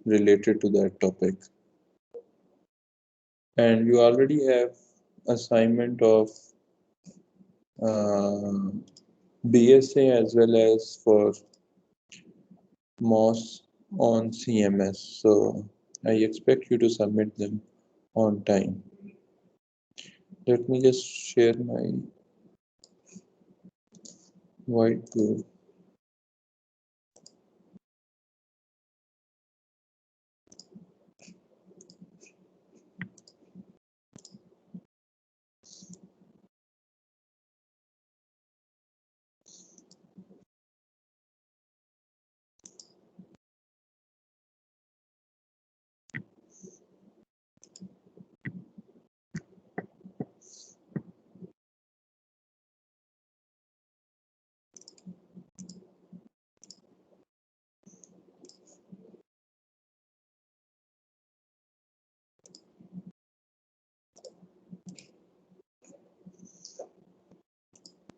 related to that topic. And you already have assignment of uh, BSA as well as for MOS on CMS. So I expect you to submit them on time. Let me just share my whiteboard.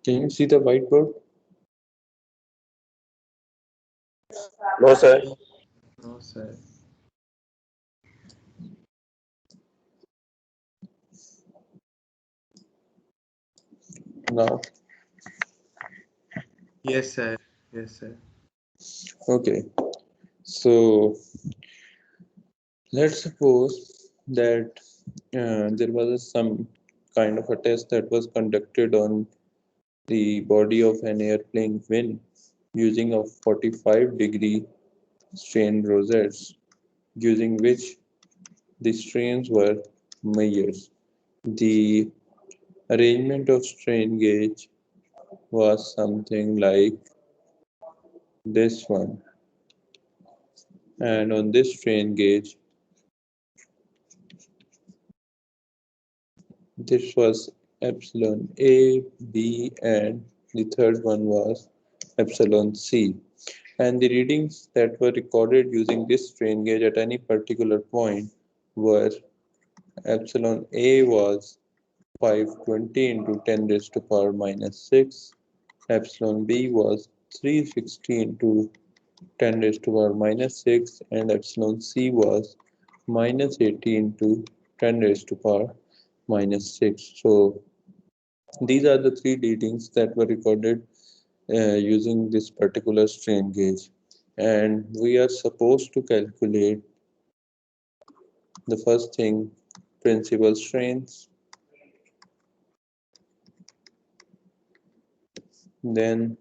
Can you see the whiteboard? No, sir. No, sir. Now, Yes, sir. Yes, sir. okay. So let's suppose that there was some kind of a test that was conducted on the body of an airplane wing using a 45-degree strain rosettes, using which the strains were measured. The arrangement of strain gauge was something like this one, and on this strain gauge, this was epsilon A, B, and the third one was epsilon C. And the readings that were recorded using this strain gauge at any particular point were epsilon A was 520 into 10 raised to power minus 6, epsilon B was 360 into 10 raised to power minus 6, and epsilon C was minus 80 into 10 raised to power minus 6. So these are the three readings that were recorded using this particular strain gauge. And we are supposed to calculate the first thing, principal strains, then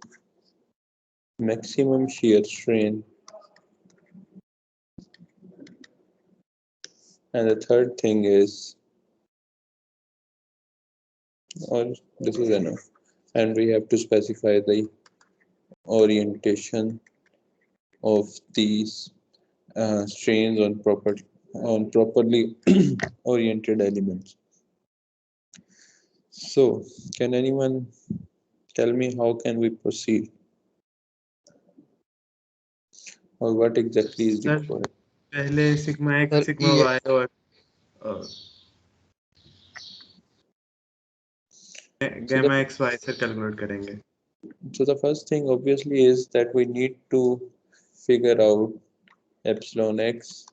maximum shear strain, and the third thing is, or this is enough, and we have to specify the orientation of these strains on properly oriented elements. So, can anyone tell me how can we proceed, or what exactly is sir required? पहले sigma sir x sigma ये y और So the gamma x y से calculate करेंगे. so the first thing obviously is that we need to figure out epsilon x,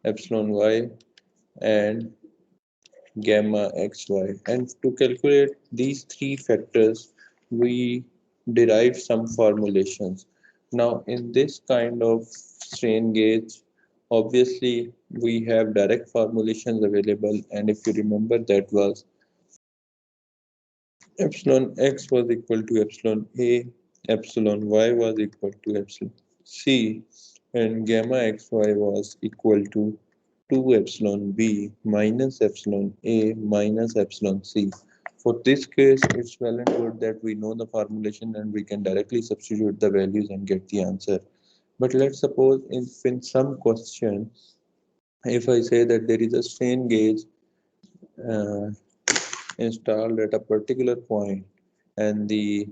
epsilon y, and gamma xy. And to calculate these three factors, we derive some formulations. Now, in this kind of strain gauge, obviously we have direct formulations available, and if you remember, that was epsilon x was equal to epsilon a, epsilon y was equal to epsilon c, and gamma xy was equal to 2 epsilon b minus epsilon a minus epsilon c. For this case, it's well and good that we know the formulation and we can directly substitute the values and get the answer. But let's suppose in some question, if I say that there is a strain gauge uh, installed at a particular point and the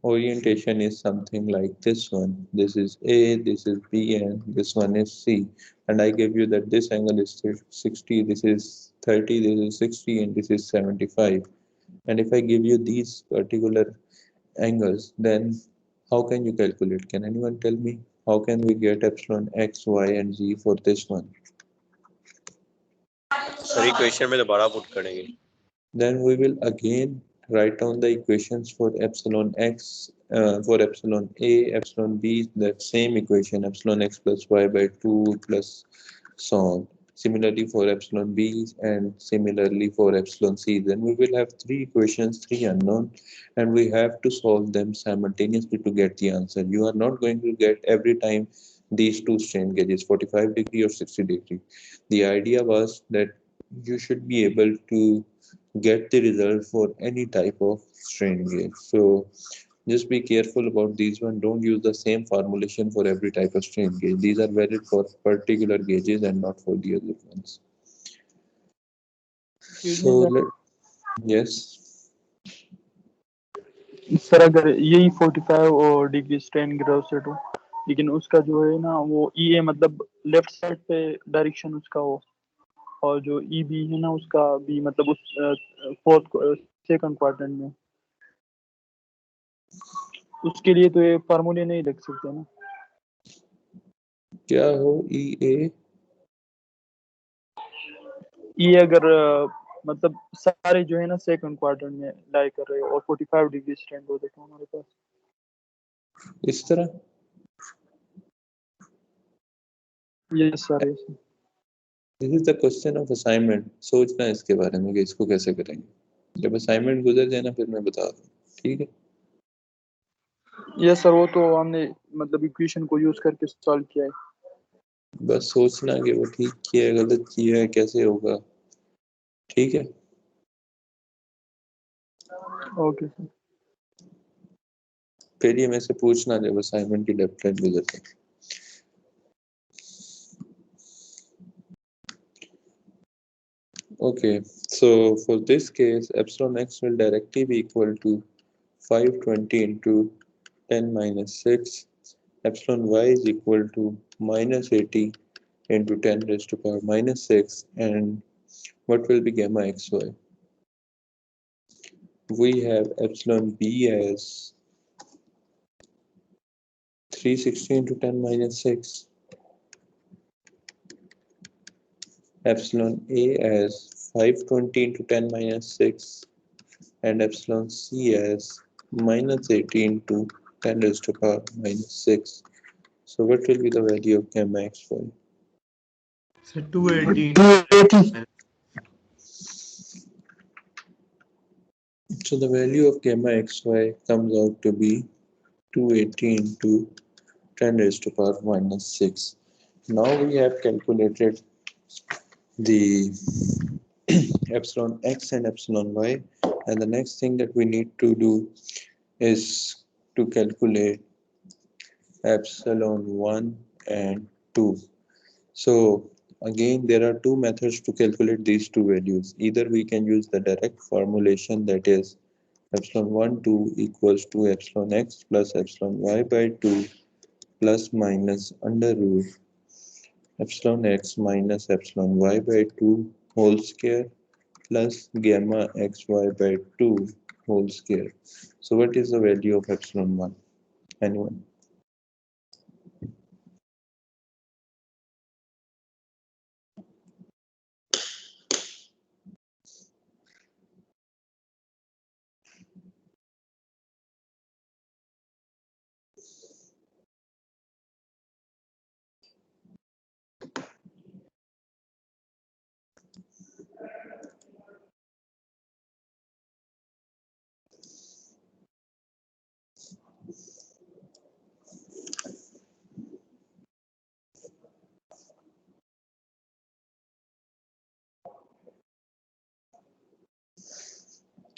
orientation is something like this one. This is A, this is B, and this one is C. And I give you that this angle is 60, this is 30, this is 60, and this is 75. And if I give you these particular angles, then how can you calculate? Can anyone tell me? how can we get epsilon x, y, and z for this one? Sir equation में दोबारा put करेंगे. Then we will again write down the equations for epsilon x, for epsilon a, epsilon b, that same equation, epsilon x plus y by 2 plus so on. Similarly for epsilon b and similarly for epsilon c. Then we will have three equations, three unknown, and we have to solve them simultaneously to get the answer. You are not going to get every time these two strain gauges, 45-degree or 60-degree. The idea was that you should be able to get the result for any type of strain gauge. So just be careful about these one. Don't use the same formulation for every type of strain gauge. These are valid for particular gauges and not for the other ones. Excuse So me, sir. yes, sir अगर यही 45 और degree strain की rosette हो, लेकिन उसका जो है ना वो ई ए मतलब लेफ्ट साइड पे डायरेक्शन उसका हो, और जो ई बी है ना उसका भी मतलब उस फोर्थ सेकंड क्वाड्रेंट में, उसके लिए तो ये फार्मूले नहीं लिख सकते ना. क्या हो ई ए? ये अगर मतलब सारे जो है ना सेकंड क्वाड्रेंट में लाई कर रहे हो और 45 डिग्री स्ट्रेन हो देखो हमारे पास. इस तरह yes sir, yes. This is the question of assignment. सोचना इसके बारे में कि इसको कैसे करेंगे. जब असाइनमेंट गुजर जाए ना फिर मैं बता दूँ. ठीक है. यस सर, वो तो हमने मतलब इक्वेशन को यूज करके सॉल्व किया है. बस सोचना कि वो ठीक किया है, गलत किया है, कैसे होगा. ठीक है. Okay sir. फिर ये मेरे से पूछना जब असाइनमेंट की डेडलाइन गुजर जाए. Okay, so for this case, epsilon x will directly be equal to 520 into 10 minus 6. Epsilon y is equal to minus 80 into 10 raised to power minus 6. And what will be gamma xy? We have epsilon b as 360 into 10 minus 6. Epsilon a as 520 into 10 minus 6. And epsilon c as minus 80 into 10 raised to power minus 6. So what will be the value of gamma xy? So 218. 280. So the value of gamma xy comes out to be 280 into 10 raised to power minus 6. Now we have calculated the epsilon x and epsilon y, and the next thing that we need to do is to calculate epsilon 1 and 2. So again, there are two methods to calculate these two values. Either we can use the direct formulation, that is epsilon 1 2 equals to epsilon x plus epsilon y by 2 plus minus under root epsilon x minus epsilon y by 2 whole square plus gamma xy by 2 whole square. So what is the value of epsilon 1? Anyone?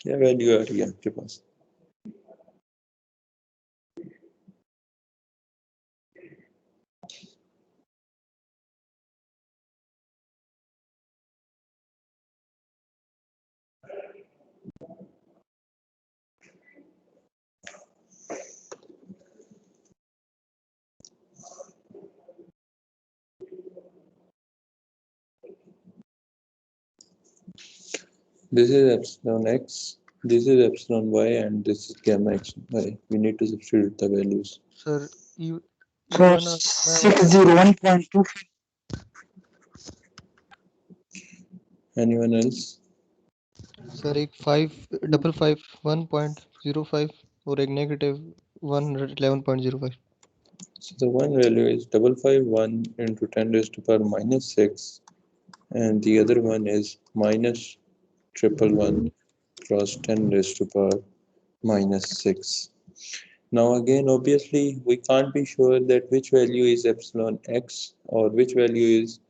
क्या value आ रही है आपके पास? This is epsilon x, this is epsilon y, and this is gamma xy. We need to substitute the values. Sir Sir, 601.2. Anyone else? Sir एक 555 1.05 और एक negative 111.05. So the one value is 551 into 10 raised to power minus 6, and the other one is minus 111 cross 10 raised to power minus 6. Now again, obviously, we can't be sure that which value is epsilon x or which value is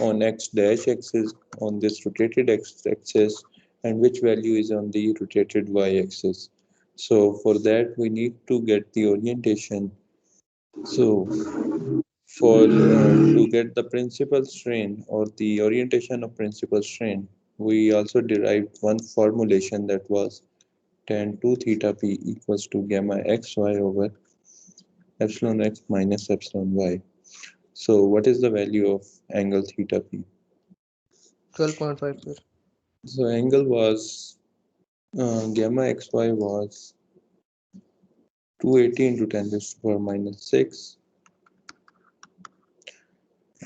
on x dash axis on this rotated x axis and which value is on the rotated y axis. So for that, we need to get the orientation. So for to get the principal strain or the orientation of principal strain, we also derived one formulation that was tan 2 theta p equals to gamma xy over epsilon x minus epsilon y. So what is the value of angle theta p? 12.5 sir. So angle was gamma xy was 280 into 10 raised to power minus 6,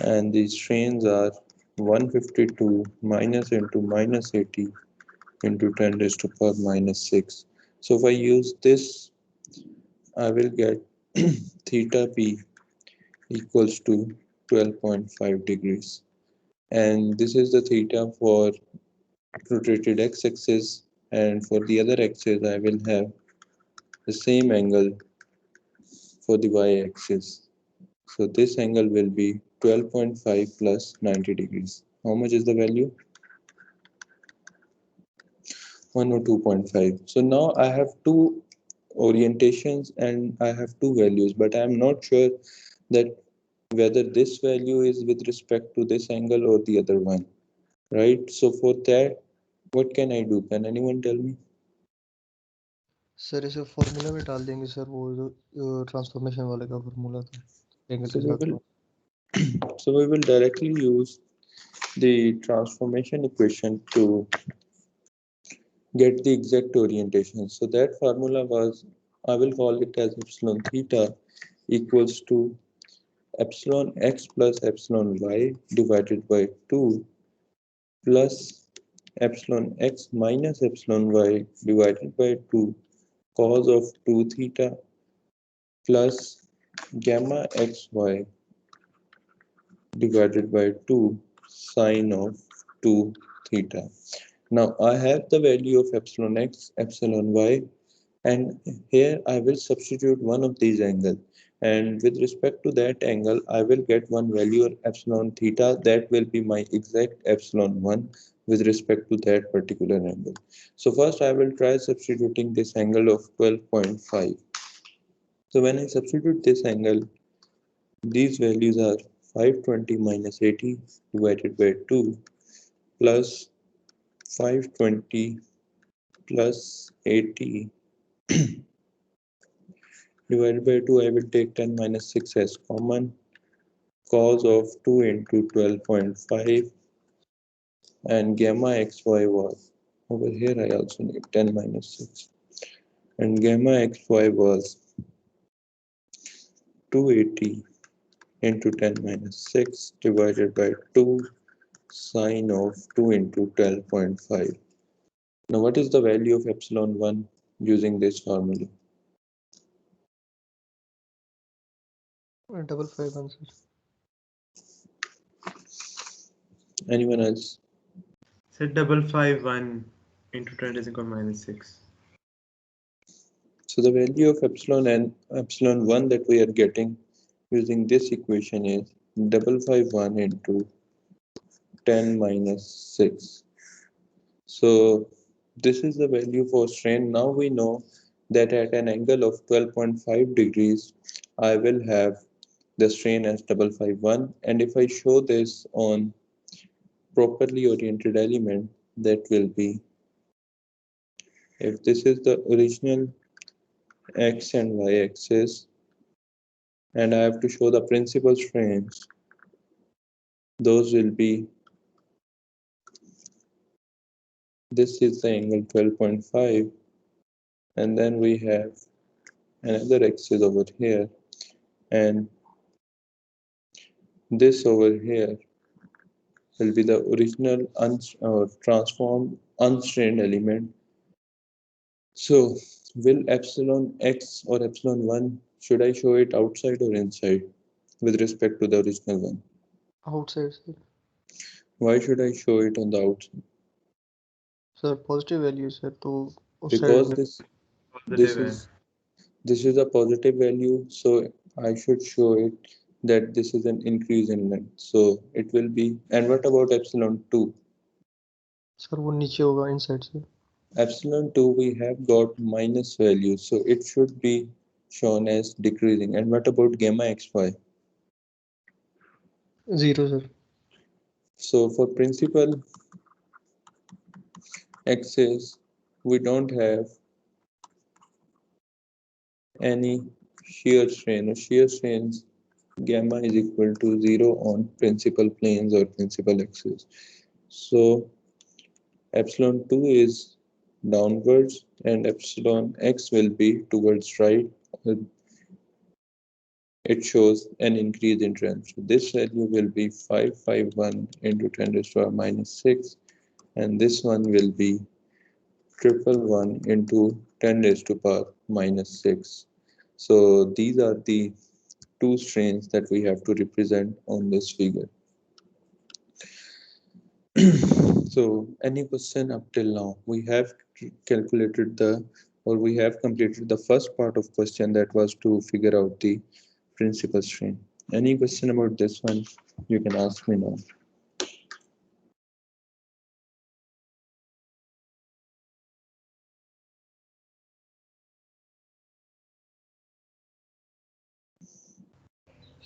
and the strains are 152 minus into minus 80 into 10 raised to power minus 6. So if I use this, I will get theta p equals to 12.5 degrees. And this is the theta for rotated x-axis, and for the other axis I will have the same angle for the y-axis. So this angle will be 12.5 plus 90 degrees. How much is the value? 102.5. So now I have two orientations and I have two values, but I am not sure that whether this value is with respect to this angle or the other one, right? So for that, what can I do? Can anyone tell me? Sir इसे formula में डाल देंगे sir वो जो transformation वाले का formula था angle So के we साथ will so we will directly use the transformation equation to get the exact orientation. So that formula was, I will call it as epsilon theta equals to epsilon x plus epsilon y divided by 2 plus epsilon x minus epsilon y divided by 2 cos of 2 theta plus gamma xy divided by 2 sine of 2 theta. Now I have the value of epsilon x, epsilon y, and here I will substitute one of these angles. And with respect to that angle, I will get one value of epsilon theta that will be my exact epsilon 1 with respect to that particular angle. So first I will try substituting this angle of 12.5. So when I substitute this angle, these values are 520 minus 80 divided by 2 plus 520 plus 80 divided by 2. I will take 10 minus 6 as common. Cos of 2 into 12.5, and gamma xy was, over here I also need 10 minus 6, and gamma xy was 280 into 10 minus 6 divided by 2 sine of 2 into 12.5. Now what is the value of epsilon 1 using this formula? 551 sir. Anyone else? So 551 into 10 is equal to minus 6. So the value of epsilon and epsilon 1 that we are getting using this equation is 551 into 10 minus 6. So this is the value for strain. Now we know that at an angle of 12.5 degrees, I will have the strain as 551. And if I show this on properly oriented element, that will be, if this is the original x and y axis, and I have to show the principal strains, those will be, this is the angle 12.5, and then we have another axis over here, and this over here will be the original transformed unstrained element. So will epsilon x or epsilon 1, should I show it outside or inside with respect to the original one? Outside, sir. Why should I show it on the outside? Sir, positive value, sir. तो उस Because side this positive है this is a positive value, so I should show it that this is an increase in length. So it will be, and what about epsilon 2? sir वो नीचे होगा inside से. Epsilon 2 we have got minus value, so it should be shown as decreasing. And what about gamma xy? 0, sir. So for principal axis, we don't have any shear strain. Or shear strains gamma is equal to 0 on principal planes or principal axis. So epsilon 2 is downwards and epsilon x will be towards right. It shows an increase in trend. So this value will be 551 into 10 raised to the power minus 6, and this one will be 111 into 10 raised to the power minus 6. So these are the two strains that we have to represent on this figure. So any question up till now? We have calculated we have completed the first part of question, that was to figure out the principal strain. Any question about this one? You can ask me now.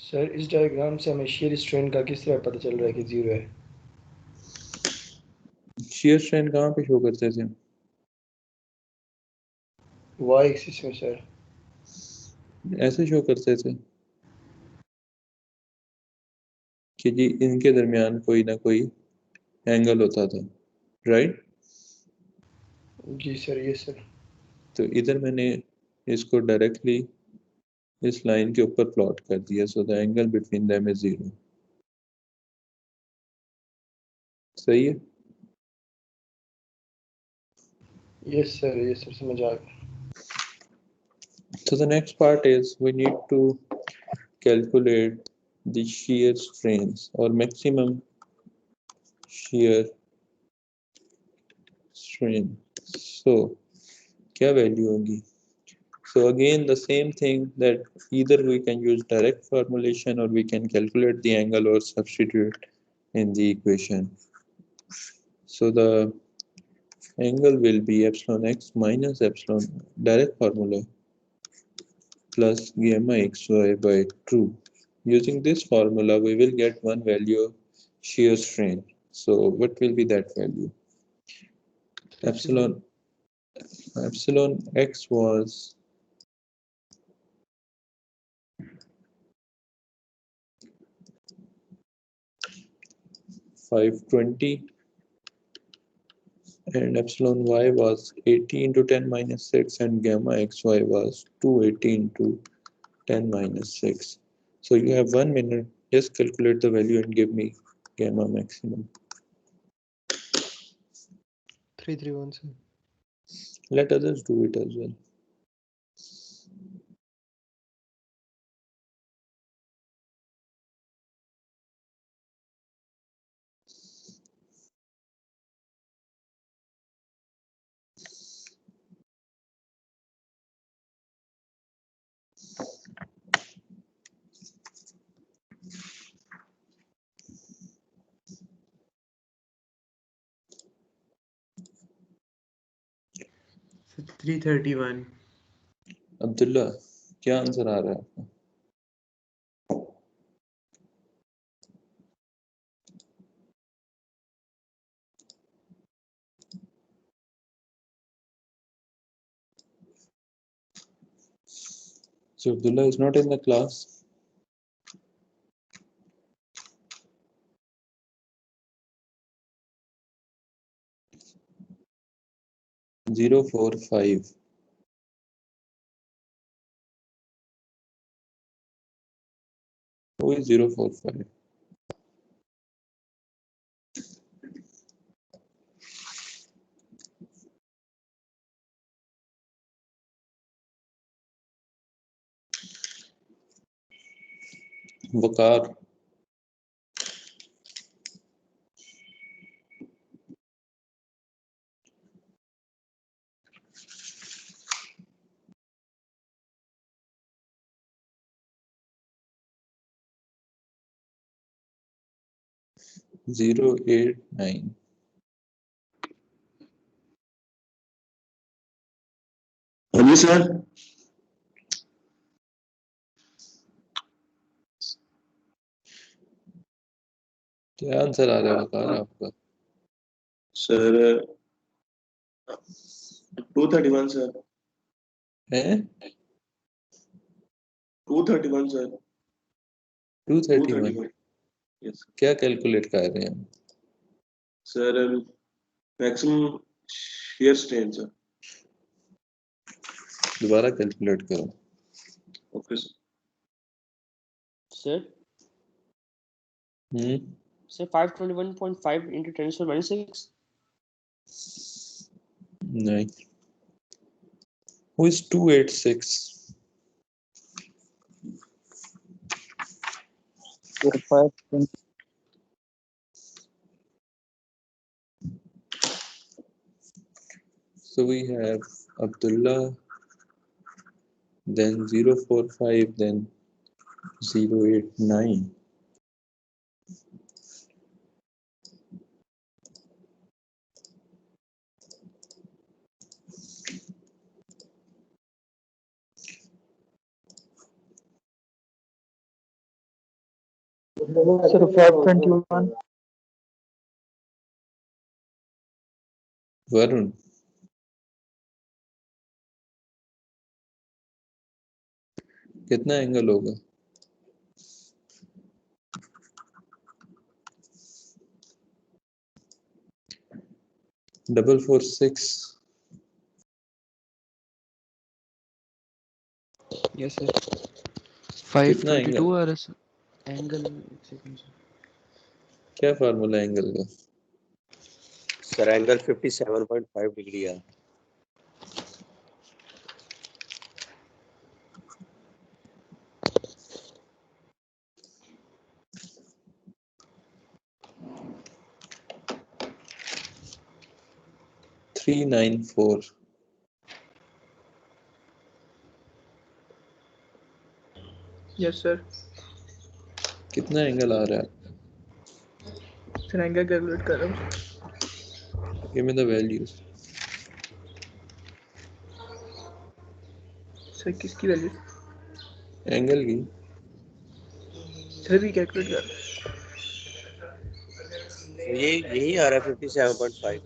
Sir इस diagram से हमें shear strain का किस तरह पता चल रहा है कि 0 है? Shear strain कहाँ पे शो करते थे? Y एक्सिस में सर. ऐसे शो करते थे कि जी इनके दरमियान कोई ना कोई एंगल होता था, राइट? जी सर, ये सर. तो इधर मैंने इसको डायरेक्टली इस लाइन के ऊपर प्लॉट कर दिया, so the angle between them is 0. सही है? यस सर समझ आ गया. So the next part is we need to calculate the shear strains or maximum shear strain. So क्या value होगी? So again the same thing, that either we can use direct formulation or we can calculate the angle or substitute in the equation. So the angle will be epsilon x minus epsilon direct formula plus gamma xy by 2. Using this formula, we will get one value of shear strain. So what will be that value? Epsilon x was 520 and epsilon y was 80 into 10 minus 6 and gamma xy was 280 into 10 minus 6. So you have 1 minute, just calculate the value and give me gamma maximum. 331, sir. Let others do it as well. So 331. Abdullah, क्या answer आ रहा है आपका? So Abdullah is not in the class. Zero 4 5. Who is 045? Vakar. Zero eight nine. हाँ जी sir. क्या answer आ रहा है वकार आपका? Sir 231 sir. है 231 सर। 231. 231 यस क्या कैलकुलेट कर रहे हैं? Sir. Maximum shear strain sir. दोबारा कैलकुलेट करो. Okay sir. Sir, hmm. say 521.5 into 10 to the minus 6. नहीं. Who is 286? Sir, 520. So we have Abdullah, then 045, then 089. Sir, 521. Varun. कितना angle होगा? डबल 46. यस सर कितना 522 angle? आ रहा है sir angle एक second sir क्या फार्मूला एंगल का? Sir angle 57.5 degree है. Three nine four. Yes sir. कितना एंगल आ रहा है? सर एंगल कैलकुलेट कर रहा हूँ। Give me the values. Sir किसकी वैल्यू? एंगल की. सर भी कैलकुलेट कर रहा हूँ। सर ये यही आ रहा है 57.5.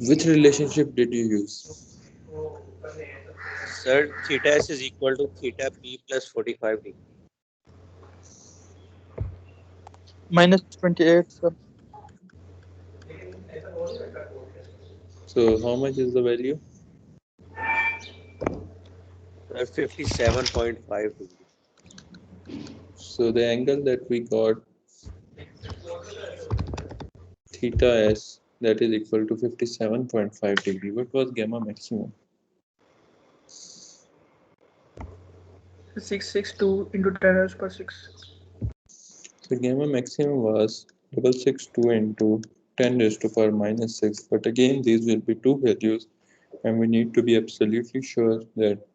Which relationship did you use? Sir theta s is equal to theta p plus 45 degree. -28, sir. So how much is the value? Sir 57.5 degree. So the angle that we got, theta s, that is equal to 57.5 degree. What was gamma maximum? 662 into 10 raised per 6. So gamma maximum was 662 into 10 raised to power minus 6. But again, these will be two values, and we need to be absolutely sure that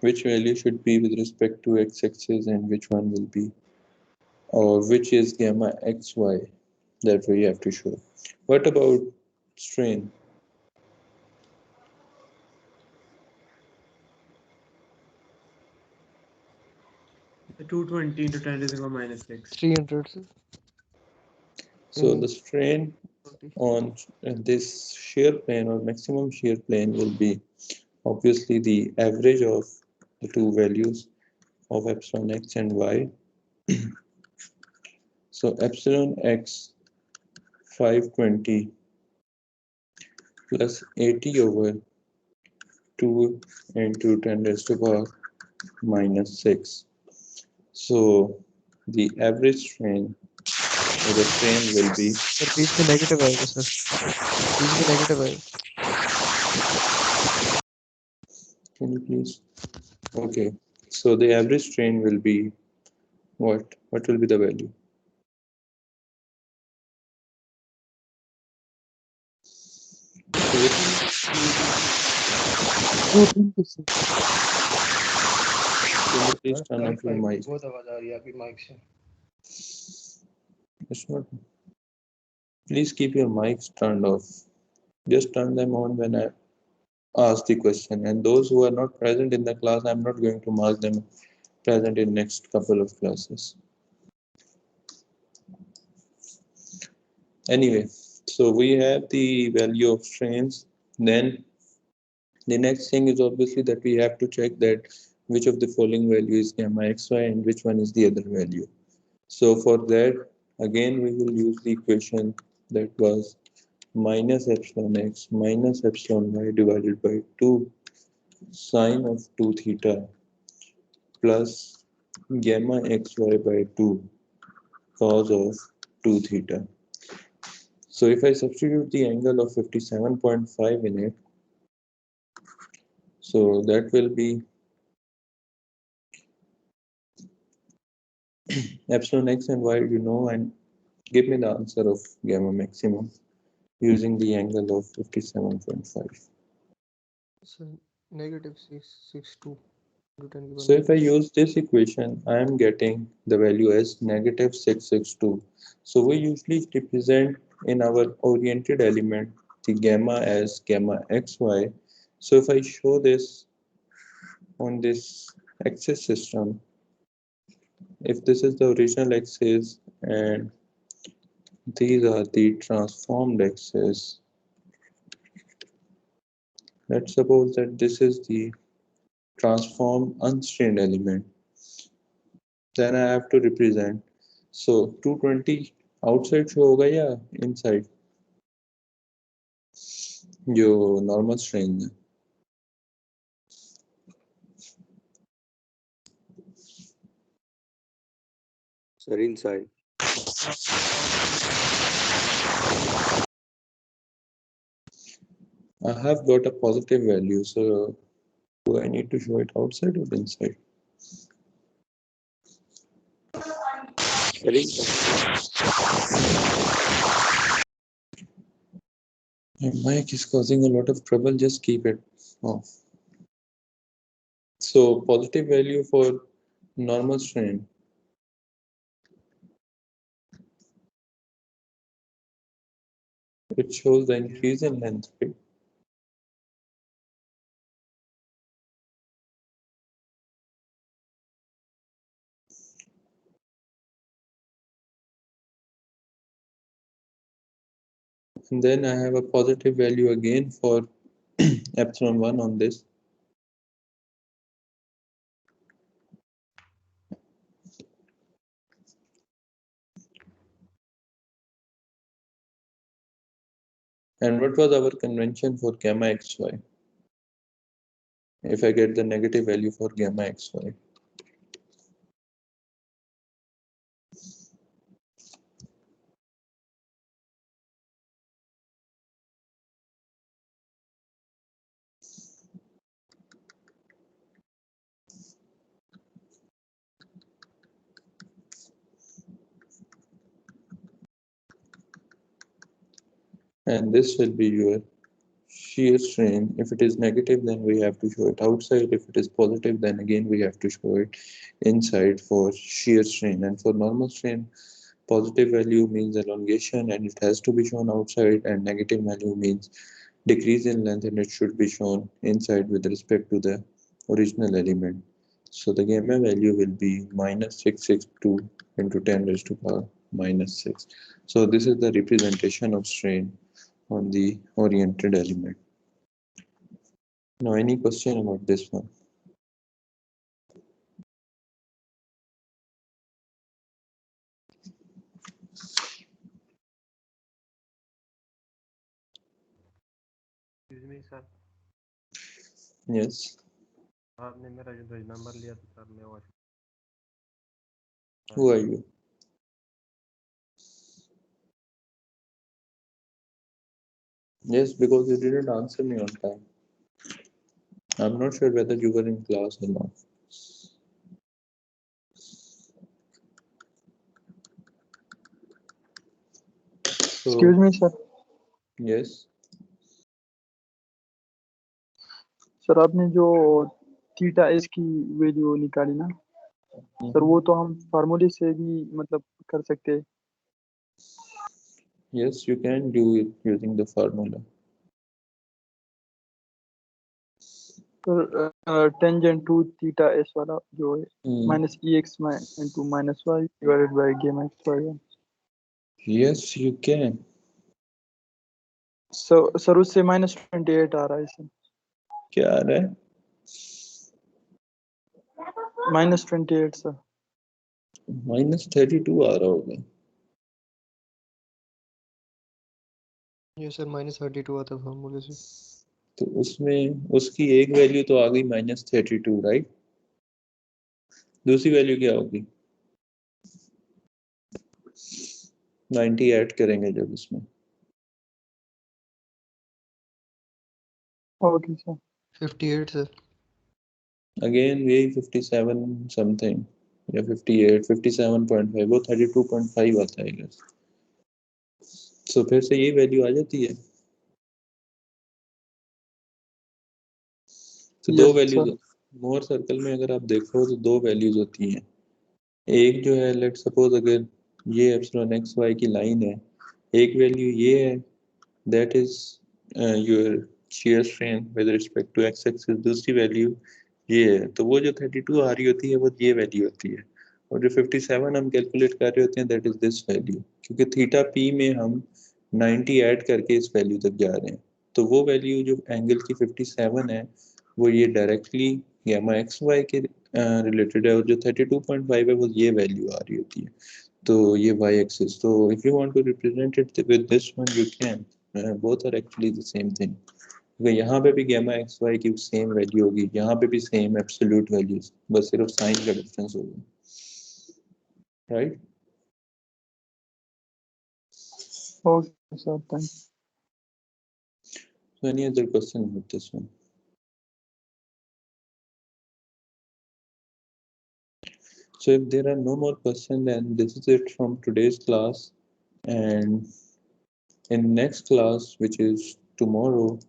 which value should be with respect to x-axis and which one will be, or which is gamma xy, that we have to show. What about strain? The 220 into 10 to the minus 6. 300 sir So the strain 20 on this shear plane or maximum shear plane will be obviously the average of the two values of epsilon x and y. So epsilon x 520 plus 80 over 2 into 10 raised to power minus 6. So the average strain or the strain will be, sir बीच में negative आएगा sir, बीच में negative आएगा. can you please? Okay, so the average strain will be what? What will be the value? Can you please turn off your mic? बहुत आवाज आ रही है आपकी माइक से. It's not. Please keep your mics turned off. Just turn them on when I ask the question. And those who are not present in the class, I'm not going to mark them present in next couple of classes. Anyway, so we have the value of strains. Then the next thing is obviously that we have to check that which of the following value is gamma xy and which one is the other value. So for that, again, we will use the equation that was minus epsilon x minus epsilon y divided by 2 sine of 2 theta plus gamma xy by 2 cos of 2 theta. So if I substitute the angle of 57.5 in it, so that will be epsilon x and y, you know, and give me the answer of gamma maximum using the angle of 57.5. Sir negative 662 into 10 की So power if I use this equation, I am getting the value as negative 662. So we usually represent in our oriented element the gamma as gamma xy. So if I show this on this axis system, if this is the original axis and these are the transformed axes, let's suppose that this is the transformed unstrained element, then I have to represent. So 220 outside show होगा या inside जो normal strain है. Sir, inside. I have got a positive value, so do I need to show it outside or inside? Sir, inside. My mic is causing a lot of trouble, just keep it off. So positive value for normal strain. It shows the increase in length, right? And then I have a positive value again for epsilon 1 on this. And what was our convention for gamma xy? If I get the negative value for gamma xy. And this will be your shear strain. If it is negative, then we have to show it outside. If it is positive, then again we have to show it inside for shear strain. And for normal strain, positive value means elongation and it has to be shown outside, and negative value means decrease in length and it should be shown inside with respect to the original element. So the gamma value will be minus 662 into 10 raised to power minus 6. So this is the representation of strain on the oriented element. Now, any question about this one? Excuse me, sir. Yes. आपने मेरा जो number लिया था sir मैं Who are you? Yes, because you didn't answer me on time. I'm not sure whether you were in class or not. Excuse me, sir. Yes. Sir आपने जो theta S की value निकाली ना sir वो तो हम फार्मूले से भी मतलब कर सकते हैं. Yes, you can do it using the formula. Sir tangent two theta S वाला जो है minus E X into minus Y divided by gamma X Y. Yes, you can. Sir उससे -28 आ रहा है सर. क्या आ रहा है? -28 सर. -32 आ रहा होगा. ये सर -32 आता है फॉर्मूले से. तो उसमें उसकी एक वैल्यू तो आ गई -32, राइट? दूसरी वैल्यू क्या होगी? 90 ऐड करेंगे जब इसमें. Okay sir. 58 सर. अगेन यही 57 समथिंग या 58, 57.5, वो 32.5 आता है guys. तो फिर से यही वैल्यू आ जाती है. तो दो वैल्यूज मोर सर्कल में अगर आप देखो तो दो वैल्यूज होती हैं. एक जो है लेट सपोज अगर ये एप्सिलॉन एक्स वाई की लाइन है, एक वैल्यू ये है that is your shear strain with respect to x axis, दूसरी वैल्यू ये है. तो वो जो 32 आ रही होती है वो ये वैल्यू होती है, और जो 57 हम कैलकुलेट कर रहे होते हैं दैट इज दिस वैल्यू, क्योंकि थीटा पी में हम 90 ऐड करके इस वैल्यू तक जा रहे हैं. तो वो वैल्यू जो एंगल की 57 है वो ये डायरेक्टली गामा एक्स वाई के रिलेटेड है, और जो 32.5 है वो ये वैल्यू आ रही होती है. तो ये वाई एक्सिस. तो if you want to represent it with this one you can, both are actually the same thing. क्योंकि यहाँ पे भी गामा एक्स वाई की सेम वैल्यू होगी, यहाँ पे भी सेम एब्सोल्यूट वैल्यूज, बस सिर्फ साइन का डिफरेंस होगा, right? Okay sir, thank you. So any other question with this one? So if there are no more questions, then this is it from today's class, and in next class, which is tomorrow,